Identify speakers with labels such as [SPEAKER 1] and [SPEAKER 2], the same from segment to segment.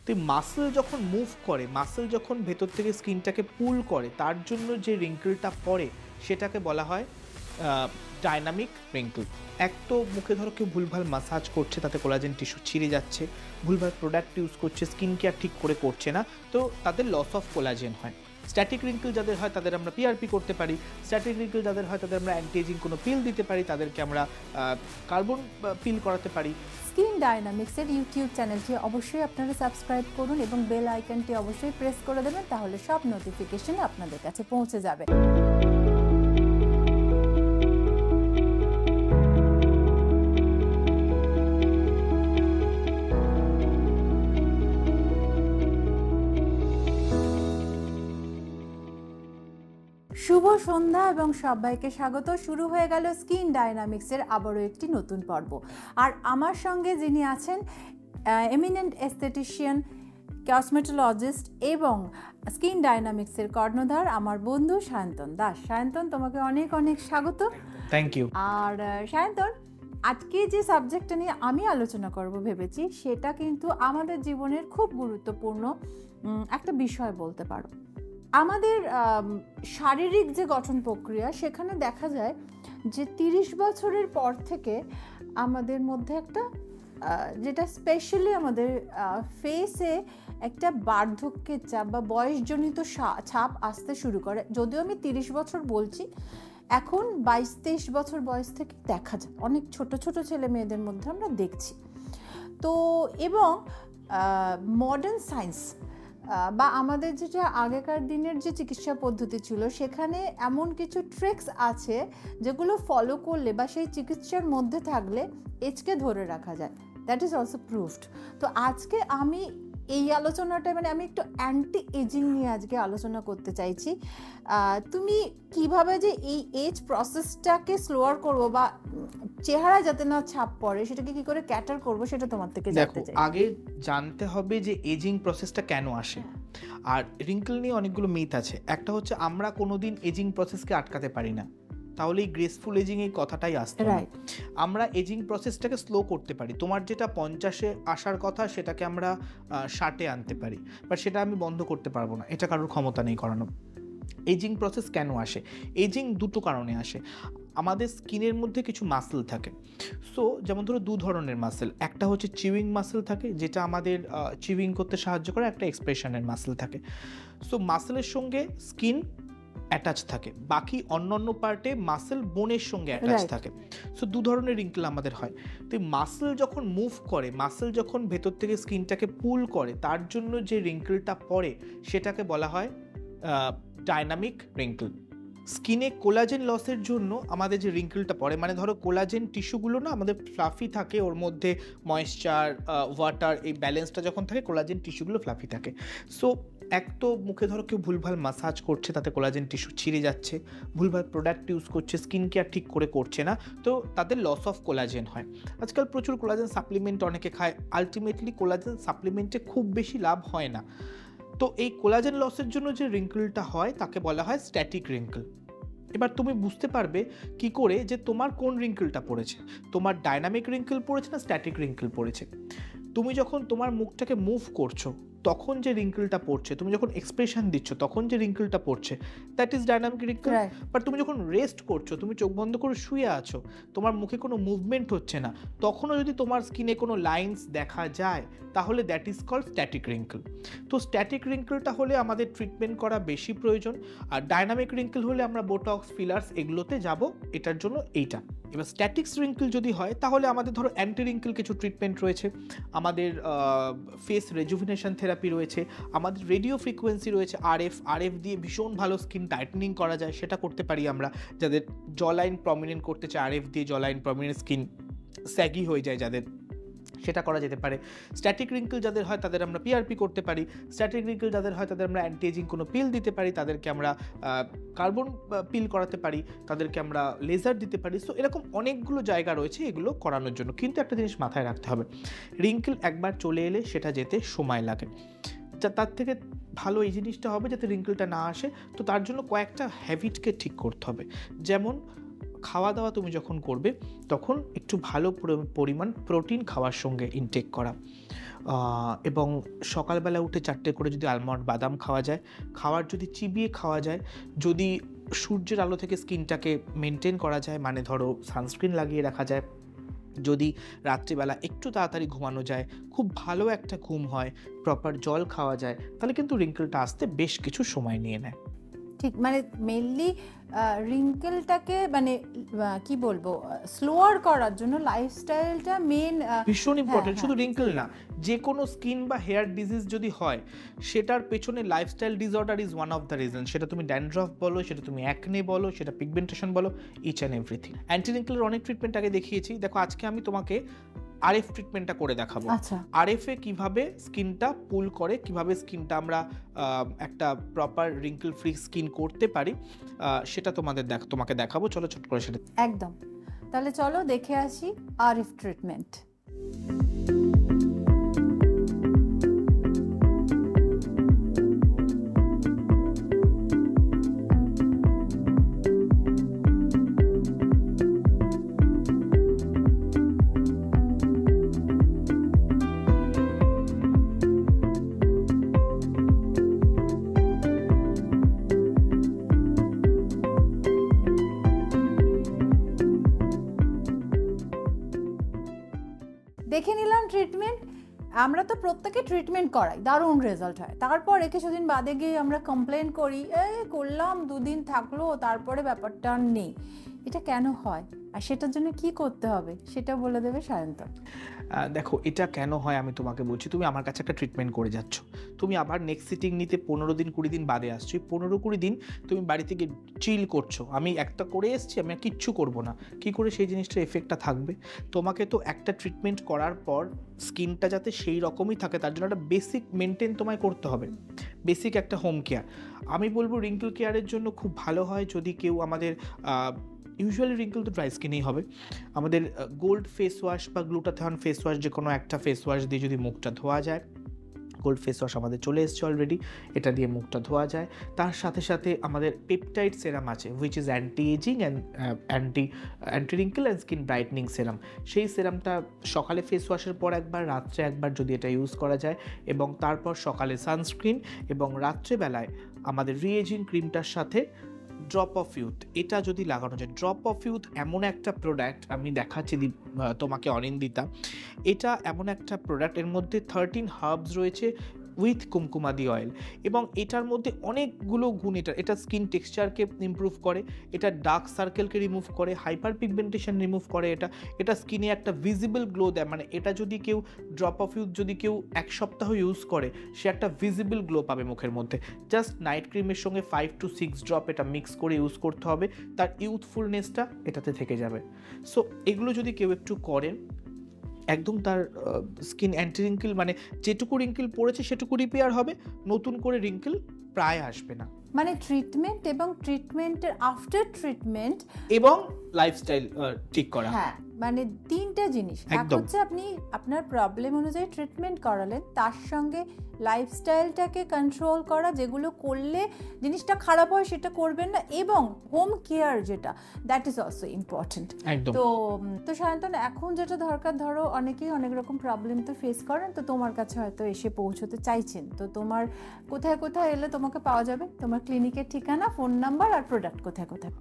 [SPEAKER 1] তো মাসেল যখন মুভ করে, মাসেল যখন ভেতর থেকে স্কিনটাকে পুল করে, তার জন্য যে রিঙ্কেলটা পড়ে সেটাকে বলা হয় ডাইনামিক রিঙ্কেল। এক তো মুখে ধরো কেউ ভুলভাল মাসাজ করছে, তাতে কোলাজেন টিস্যু ছিঁড়ে যাচ্ছে, ভুলভাল প্রোডাক্ট ইউজ করছে, স্কিন কেয়ার ঠিক করে করছে না, তো তাদের লস অফ কোলাজেন হয়। স্ট্যাটিক রিঙ্কেল যাদের হয় তাদের আমরা পিআরপি করতে পারি। স্ট্যাটিক রিঙ্কেল যাদের হয় তাদের আমরা অ্যান্টি এজিং কোনো পিল দিতে পারি, তাদেরকে আমরা কার্বন পিল করাতে পারি।
[SPEAKER 2] স্কিন ডায়নামিক্সের ইউটিউব চ্যানেলটি অবশ্যই আপনারা সাবস্ক্রাইব করুন এবং বেল আইকনটি অবশ্যই প্রেস করে দেবেন, তাহলে সব নোটিফিকেশন আপনাদের কাছে পৌঁছে যাবে। শুভ সন্ধ্যা এবং সবাইকে স্বাগত। শুরু হয়ে গেল স্কিন ডায়নামিক্সের আবারও একটি নতুন পর্ব। আর আমার সঙ্গে যিনি আছেন এমিনেন্ট এস্থেটিশিয়ান, কসমেটোলজিস্ট এবং স্কিন ডায়নামিক্সের কর্ণধার আমার বন্ধু সায়ন্তন দাস। সায়ন্তন, তোমাকে অনেক অনেক স্বাগত।
[SPEAKER 1] Thank you.
[SPEAKER 2] আর সায়ন্তন, আজকে যে সাবজেক্টটা নিয়ে আমি আলোচনা করব ভেবেছি, সেটা কিন্তু আমাদের জীবনের খুব গুরুত্বপূর্ণ একটা বিষয় বলতে পারো। আমাদের শারীরিক যে গঠন প্রক্রিয়া, সেখানে দেখা যায় যে 30 বছরের পর থেকে আমাদের মধ্যে একটা যেটা স্পেশালি আমাদের ফেসে একটা বার্ধক্যের চাপ বা বয়সজনিত ছাপ আসতে শুরু করে। যদিও আমি 30 বছর বলছি, এখন 22-23 বছর বয়স থেকে দেখা যায় অনেক ছোট ছোট ছেলে মেয়েদের মধ্যে আমরা দেখছি। তো এবং মডার্ন সায়েন্স বা আমাদের যেটা আগেকার দিনের যে চিকিৎসা পদ্ধতি ছিল, সেখানে এমন কিছু ট্রিক্স আছে যেগুলো ফলো করলে বা সেই চিকিৎসার মধ্যে থাকলে এজকে ধরে রাখা যায়। That is also proved. তো আজকে আমি এই আলোচনাটা আমি একটু অ্যান্টি এজিং নিয়ে আজকে আলোচনা করতে চাইছি। তুমি কিভাবে যে এই এজ প্রসেসটাকে স্লোয়ার করবো বা চেহারা যাতে না ছাপ পড়ে, সেটাকে কি করে ক্যাটার করবো, সেটা তোমার থেকে জানতে চাই।
[SPEAKER 1] আগে জানতে হবে যে এজিং প্রসেসটা কেন আসে। আর রিঙ্কেল নিয়ে অনেকগুলো মিথ আছে। একটা হচ্ছে আমরা কোনোদিন এজিং প্রসেসকে আটকাতে পারি না, তাহলে এই গ্রেসফুল এজিং এই কথাটাই আসছে। আমরা এজিং প্রসেসটাকে স্লো করতে পারি। তোমার যেটা 50-এ আসার কথা, সেটাকে আমরা 60-এ আনতে পারি, বাট সেটা আমি বন্ধ করতে পারবো না, এটা কারোর ক্ষমতা নেই করানো। এজিং প্রসেস কেন আসে? এজিং দুটো কারণে আসে। আমাদের স্কিনের মধ্যে কিছু মাসেল থাকে। সো যেমন ধরো দু ধরনের মাসেল, একটা হচ্ছে চিউইং মাসেল থাকে, যেটা আমাদের চিউইং করতে সাহায্য করে, একটা এক্সপ্রেশনের মাসেল থাকে। সো মাসেলের সঙ্গে স্কিন অ্যাটাচ থাকে, বাকি অন্যান্য পার্টে মাসেল বোনের সঙ্গে অ্যাটাচ থাকে। সো দু ধরনের রিঙ্কেল আমাদের হয়। তো মাসেল যখন মুভ করে, মাসেল যখন ভেতর থেকে স্কিনটাকে পুল করে, তার জন্য যে রিঙ্কেলটা পড়ে সেটাকে বলা হয় ডাইনামিক রিঙ্কেল। স্কিনে কোলাজেন লসের জন্য আমাদের যে রিঙ্কেলটা পড়ে, মানে ধরো কোলাজেন টিস্যুগুলো না আমাদের ফ্লাফি থাকে, ওর মধ্যে ময়েশ্চার, ওয়াটার, এই ব্যালেন্সটা যখন থাকে, কোলাজেন টিস্যুগুলো ফ্লাফি থাকে। সো এক তো মুখে ধরো কেউ ভুলভাল মাসাজ করছে, তাতে কোলাজেন টিস্যু ছিঁড়ে যাচ্ছে, ভুলভাল প্রোডাক্ট ইউজ করছে, স্কিন কেয়ার ঠিক করে করছে না, তো তাদের লস অফ কোলাজেন হয়। আজকাল প্রচুর কোলাজেন সাপ্লিমেন্ট অনেকে খায়, আলটিমেটলি কোলাজেন সাপ্লিমেন্টে খুব বেশি লাভ হয় না। তো এই কোলাজেন লসের জন্য যে রিঙ্কেলটা হয় তাকে বলা হয় স্ট্যাটিক রিঙ্কেল। এবার তুমি বুঝতে পারবে কি করে যে তোমার কোন রিঙ্কেলটা পড়েছে, তোমার ডাইনামিক রিঙ্কেল পড়েছে না স্ট্যাটিক রিঙ্কেল পড়েছে। তুমি যখন তোমার মুখটাকে মুভ করছো তখন যে রিঙ্কেলটা পড়ছে, তুমি যখন এক্সপ্রেশন দিচ্ছ তখন যে রিঙ্কেলটা পড়ছে, that is dynamic wrinkle. But তুমি যখন রেস্ট করছো, তুমি চোখ বন্ধ করে শুয়ে আছো, তোমার মুখে কোনো মুভমেন্ট হচ্ছে না, তখনও যদি তোমার স্কিনে কোনো লাইন্স দেখা যায়, তাহলে that is called static wrinkle. তো স্ট্যাটিক রিঙ্কেলটা হলে আমাদের ট্রিটমেন্ট করা বেশি প্রয়োজন, আর ডাইনামিক রিঙ্কেল হলে আমরা বোটক্স, ফিলার্স এগুলোতে যাব, এটার জন্য এইটা। এবার স্ট্যাটিক্স রিঙ্কেল যদি হয়, তাহলে আমাদের ধরো অ্যান্টি রিঙ্কেল কিছু ট্রিটমেন্ট রয়েছে, আমাদের ফেস রেজুভিনেশন থেরাপি রয়েছে, আমাদের রেডিও ফ্রিকোয়েন্সি রয়েছে, আরএফ দিয়ে ভীষণ ভালো স্কিন টাইটেনিং করা যায়, সেটা করতে পারি আমরা। যাদের জ লাইন প্রমিনেন্ট করতে চায়, আরএফ দিয়ে জ লাইন প্রমিনেন্ট, স্কিন স্যাগি হয়ে যায় যাদের, সেটা করা যেতে পারে। স্ট্যাটিক রিঙ্কেল যাদের হয় তাদের আমরা পিআরপি করতে পারি। স্ট্যাটিক রিঙ্কেল যাদের হয় তাদের আমরা অ্যান্টি এজিং কোনো পিল দিতে পারি, তাদেরকে আমরা কার্বন পিল করাতে পারি, তাদেরকে আমরা লেজার দিতে পারি। সো এরকম অনেকগুলো জায়গা রয়েছে এগুলো করানোর জন্য। কিন্তু একটা জিনিস মাথায় রাখতে হবে, রিঙ্কেল একবার চলে এলে সেটা যেতে সময় লাগে। তার থেকে ভালো এই জিনিসটা হবে যাতে রিঙ্কেলটা না আসে। তো তার জন্য কয়েকটা হ্যাবিটকে ঠিক করতে হবে। যেমন খাওয়া দাওয়া তুমি যখন করবে তখন একটু ভালো পরিমাণ প্রোটিন খাওয়ার সঙ্গে ইনটেক করা, এবং সকালবেলা উঠে 4টে করে যদি আলমন্ড বাদাম খাওয়া যায়, খাওয়ার যদি চিবিয়ে খাওয়া যায়, যদি সূর্যের আলো থেকে স্কিনটাকে মেনটেন করা যায়, মানে ধরো সানস্ক্রিন লাগিয়ে রাখা যায়, যদি রাত্রিবেলা একটু তাড়াতাড়ি ঘুমানো যায়, খুব ভালো একটা ঘুম হয়, প্রপার জল খাওয়া যায়, তাহলে কিন্তু রিঙ্কেলটা আসতে বেশ কিছু সময় নিয়ে নেয়।
[SPEAKER 2] ঠিক, মানে মেনলি রিঙ্কেলটাকে মানে কি বলবো স্লোয়ার করার জন্য লাইফস্টাইলটা মেন
[SPEAKER 1] ভীষণ ইম্পর্টেন্ট। শুধু রিঙ্কেল না, যে কোনো স্কিন বা হেয়ার ডিজিজ যদি হয় সেটার পেছনে lifestyle disorder is one of the reason. সেটা তুমি ড্যান্ড্রফ বলো, সেটা তুমি অ্যাকনে বলো, সেটা পিগমেন্টেশন বলো, ইচ অ্যান্ড এভরিথিং। অ্যান্টি রিঙ্কেলের অনেক ট্রিটমেন্ট আগে দেখিয়েছি। দেখো আজকে আমি তোমাকে আরএফ ট্রিটমেন্টটা করে দেখাবো।
[SPEAKER 2] আচ্ছা,
[SPEAKER 1] আরএফ এ কিভাবে স্কিনটা পুল করে, কিভাবে স্কিনটা আমরা একটা প্রপার রিঙ্কেল ফ্রি স্কিন করতে পারি, সেটা তোমাকে দেখাবো। চলো ছোট করে সেটা
[SPEAKER 2] একদম। তাহলে চলো দেখে আসি আরএফ ট্রিটমেন্ট। দেখে নিলাম ট্রিটমেন্ট। আমরা তো প্রত্যেকে ট্রিটমেন্ট করাই, দারুণ রেজাল্ট হয়, তারপরে কিছুদিন বাদে গিয়ে আমরা কমপ্লেন করি, করলাম 2 দিন থাকলো তারপরে ব্যাপারটা আর নেই। এটা কেন হয় আর সেটার জন্য কি করতে হবে সেটা বলে দেবে সায়ন্তন।
[SPEAKER 1] দেখো এটা কেন হয় আমি তোমাকে বলছি। তুমি আমার কাছে একটা ট্রিটমেন্ট করে যাচ্ছ, তুমি আবার নেক্সট সিটিং নিতে 15 দিন 20 দিন বাদে আসছো। 15-20 দিন তুমি বাড়ি থেকে চিল করছো, আমি একটা করে এসেছি, আমি আর কিচ্ছু করবো না। কি করে সেই জিনিসটার এফেক্টটা থাকবে? তোমাকে তো একটা ট্রিটমেন্ট করার পর স্কিনটা যাতে সেই রকমই থাকে তার জন্য একটা বেসিক মেনটেন তোমায় করতে হবে, বেসিক একটা হোম কেয়ার। আমি বলবো রিঙ্কেল কেয়ারের জন্য খুব ভালো হয় যদি কেউ আমাদের ইউজুয়ালি রিঙ্কেল তো ড্রাই স্কিনেই হবে, আমাদের গোল্ড ফেস ওয়াশ বা গ্লুটাথিয়ন ফেস ওয়াশ, যে কোনো একটা ফেস ওয়াশ দিয়ে যদি মুখটা ধোয়া যায়। গোল্ড ফেস ওয়াশ আমাদের চলে এসছে অলরেডি, এটা দিয়ে মুখটা ধোয়া যায়। তার সাথে সাথে আমাদের পেপটাইড সেরাম আছে, which is anti aging and anti wrinkle and skin brightening serum. সেই সেরামটা সকালে ফেস ওয়াশের পর একবার, রাত্রে একবার যদি এটা ইউজ করা যায়, এবং তারপর সকালে সানস্ক্রিন, এবং রাত্রেবেলায় আমাদের রিএজিং ক্রিমটার সাথে ড্রপ অফ ইউথ, এটা যদি লাগানো যায়। ড্রপ অফ ইউথ এমন একটা প্রোডাক্ট, আমি দেখাচ্ছি তোমাকে অনিন্দিতা, এটা এমন একটা প্রোডাক্ট, এর মধ্যে 13 হার্বস রয়েছে উইথ কুমকুমাদি অয়েল, এবং এটার মধ্যে অনেকগুলো গুণ। এটা স্কিন টেক্সচারকে ইমপ্রুভ করে, এটা ডার্ক সার্কেলকে রিমুভ করে, হাইপার পিগমেন্টেশন রিমুভ করে, এটা স্কিনে একটা ভিজিবল গ্লো দেয়। মানে এটা যদি কেউ ড্রপ অফ ইউথ যদি কেউ 1 সপ্তাহ ইউজ করে, সে একটা ভিজিবল গ্লো পাবে মুখের মধ্যে। জাস্ট নাইট ক্রিমের সঙ্গে 5 to 6 ড্রপ এটা মিক্স করে ইউজ করতে হবে, তার ইউথফুলনেসটা এটাতে থেকে যাবে। সো এগুলো যদি কেউ একটু করেন, একদম তার স্কিন অ্যান্টি রিঙ্কেল, মানে যেটুকু রিঙ্কেল পড়েছে সেটুকু রিপেয়ার হবে, নতুন করে রিঙ্কেল প্রায় আসবে না।
[SPEAKER 2] মানে ট্রিটমেন্ট এবং ট্রিটমেন্টের আফটার ট্রিটমেন্ট
[SPEAKER 1] এবং লাইফস্টাইল ঠিক করা।
[SPEAKER 2] হ্যাঁ, মানে 3টা জিনিস। এক হচ্ছে আপনি আপনার প্রবলেম অনুযায়ী ট্রিটমেন্ট করালেন, তার সঙ্গে লাইফস্টাইলটাকে কন্ট্রোল করা, যেগুলো করলে জিনিসটা খারাপ হয় সেটা করবেন না, এবং হোম কেয়ার যেটা, দ্যাট ইজ অলসো ইম্পর্টেন্ট। তো সায়ন্তন, এখন যেটা দরকার, ধরো অনেকেই অনেক রকম প্রবলেম তো ফেস করেন, তো তোমার কাছে হয়তো এসে পৌঁছতে চাইছেন, তো তোমার কোথায় কোথায় এলে তোমাকে পাওয়া যাবে? তোমার ক্লিনিকের ঠিকানা, ফোন নাম্বার আর প্রোডাক্ট কোথায় কোথায়?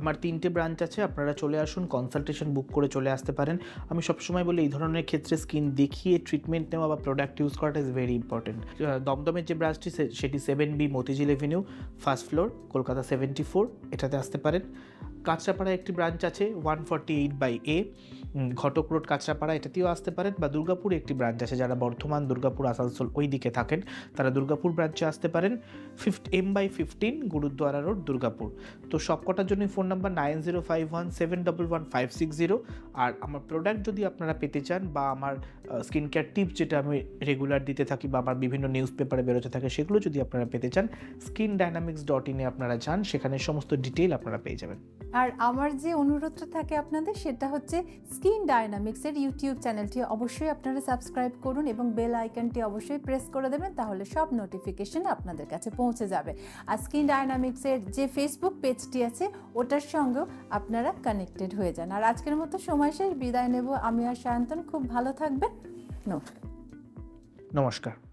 [SPEAKER 1] আমার 3টে ব্রাঞ্চ আছে, আপনারা চলে আসুন, কনসালটেশন বুক করে চলে আসতে পারেন। আমি সবসময় বলি এই ধরনের ক্ষেত্রে স্কিন দেখিয়ে ট্রিটমেন্ট নেওয়া বা প্রোডাক্ট ইউজ করাটা ইজ ভেরি ইম্পর্টেন্ট। দমদমের যে ব্রাঞ্চটি সেটি 7B Motijheel Avenue, first floor, Kolkata 74, এটাতে আসতে পারেন। কাঁচরাপাড়ায় একটি ব্রাঞ্চ আছে 148/A, ঘটক রোড কাঁচরাপাড়া, এটাতেও আসতে পারেন। বা দুর্গাপুরে একটি ব্রাঞ্চ আছে, যারা বর্ধমান, দুর্গাপুর, আসানসোল ওই দিকে থাকেন তারা দুর্গাপুর ব্রাঞ্চে আসতে পারেন, M/15 গুরুদ্বারা রোড, দুর্গাপুর। তো সবকটার জন্য ফোন নাম্বার 9051711560। আর আমার প্রোডাক্ট যদি আপনারা পেতে চান, বা আমার স্কিন কেয়ার টিপস যেটা আমি রেগুলার দিতে থাকি বা আমার বিভিন্ন নিউজ পেপারে বেরোতে থাকে, সেগুলো যদি আপনারা পেতে চান, skindynamics.in আপনারা যান, সেখানে সমস্ত ডিটেইল আপনারা পেয়ে যাবেন।
[SPEAKER 2] আর আমার যে অনুরোধটা থাকে আপনাদের, সেটা হচ্ছে স্কিন ডায়নামিক্সের ইউটিউব চ্যানেলটি অবশ্যই আপনারা সাবস্ক্রাইব করুন এবং বেল আইকনটি অবশ্যই প্রেস করে দেবেন, তাহলে সব নোটিফিকেশন আপনাদের কাছে পৌঁছে যাবে। আর স্কিন ডায়নামিক্সের যে ফেসবুক পেজটি আছে ওটার সঙ্গেও আপনারা কানেক্টেড হয়ে যান। আর আজকের মতো সময় শেষ, বিদায় নেব আমি আর সায়ন্তন। খুব ভালো থাকবেন, নমস্কার।
[SPEAKER 1] নমস্কার।